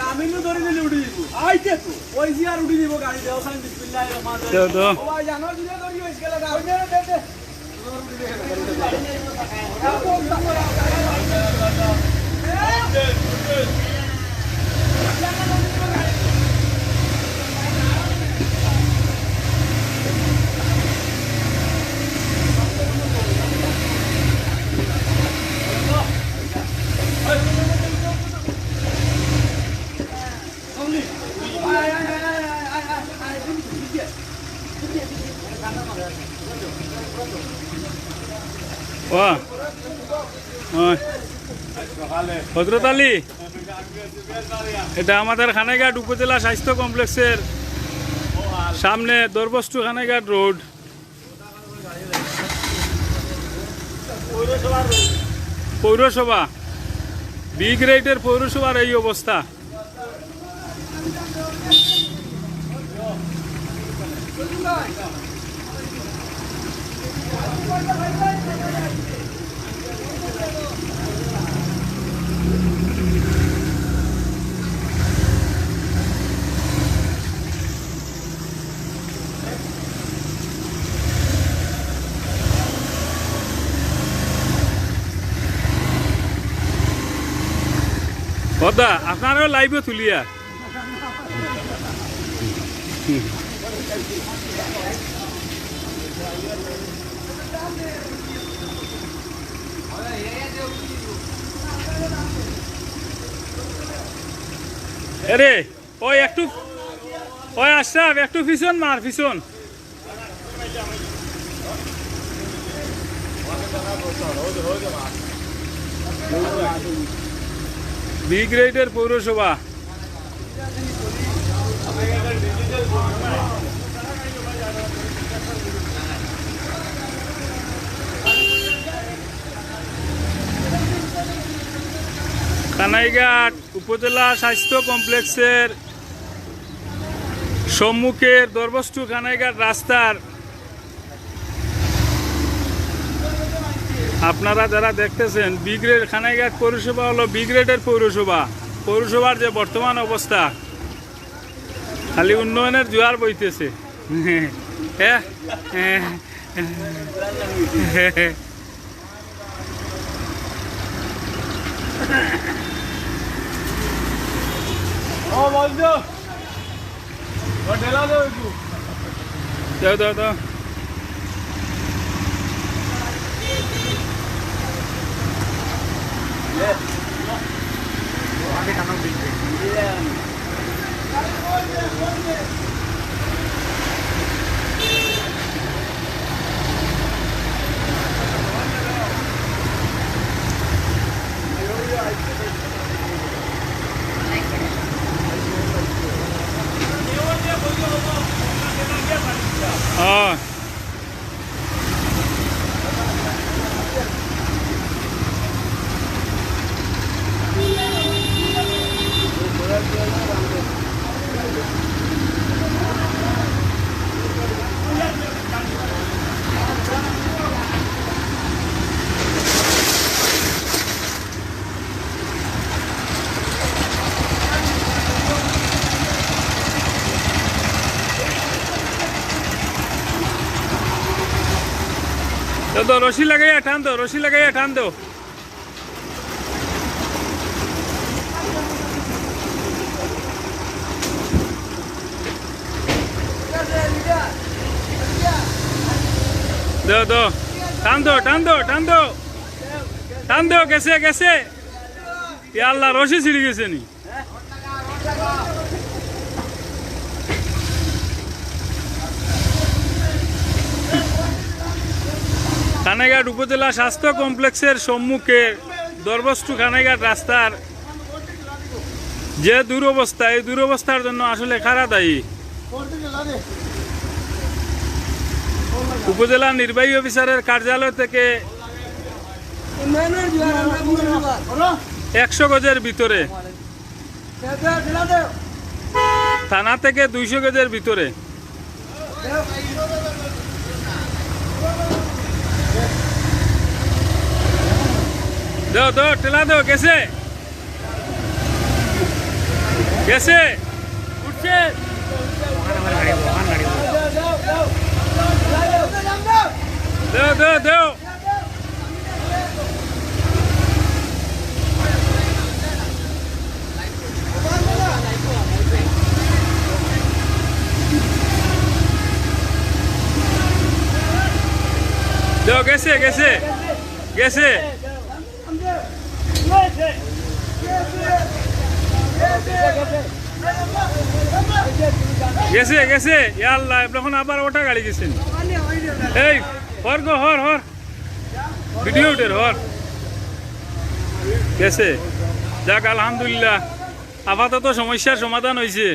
আমি ধরে দিলে উঠে দিব আইতে তো ওই জি আর উঠে দিব গাড়ি দেও সাইন বিসমিল্লাহির রহমানির রহিম তো ও ভাই জানো দিলে ধরি হইছ গেল না ওই দে দে হযরত আলী, এটা আমাদের খানাইঘাট উপজেলা স্বাস্থ্য কমপ্লেক্সের সামনে দরবস্তু খানাইঘাট রোড। পৌরসভা বি গ্রেডের পৌরসভার এই অবস্থা। বদা আপনারও লাইভে তুলিয়া আরে ওই একটু ওই আশরাফ একটু পিছন মার পিছন। বি গ্রেডের পৌরসভা। খানাইঘাট উপজেলা স্বাস্থ্য কমপ্লেক্সের সম্মুখের দরবস্তু খানাইঘাট রাস্তার আপনারা যারা দেখতেছেন বি গ্রেড খানাইঘাট পৌরসভা হলো বি গ্রেডের পৌরসভা। পৌরসভার যে বর্তমান অবস্থা, খালি উন্নয়নের জোয়ার বইতেছে। ও বলছো ও ঢেলা দাও একটু দাও দাও দাও। तो रस्सी लगाइए टान दो, रस्सी लगाइए टान दो। दो दो टान दो टान दो टान दो टान दो। कैसे कैसे या अल्लाह रस्सी छिड़ी गेছে নি। খানাইঘাট উপজেলা স্বাস্থ্য কমপ্লেক্সের সম্মুখে দরবস্তু খানাইঘাট রাস্তার যে দুরবস্থা, এই দুরবস্থার জন্য আসলে কারা দায়ী? উপজেলা নির্বাহী অফিসারের কার্যালয় থেকে 100 গজের ভিতরে, থানা থেকে 200 গজের ভিতরে। दो दो टिला दो। कैसे গেছে উঠছে দেও দেও দেও দেও গেছে গেছে গেছে গেছে গেছে ইয়াল্লাহ এখন আবার ওটা গাড়ি গেছেন এই হর গো হর হর ভিডিও উঠের হর গেছে যাক আলহামদুলিল্লাহ আপাতত সমস্যার সমাধান হয়েছে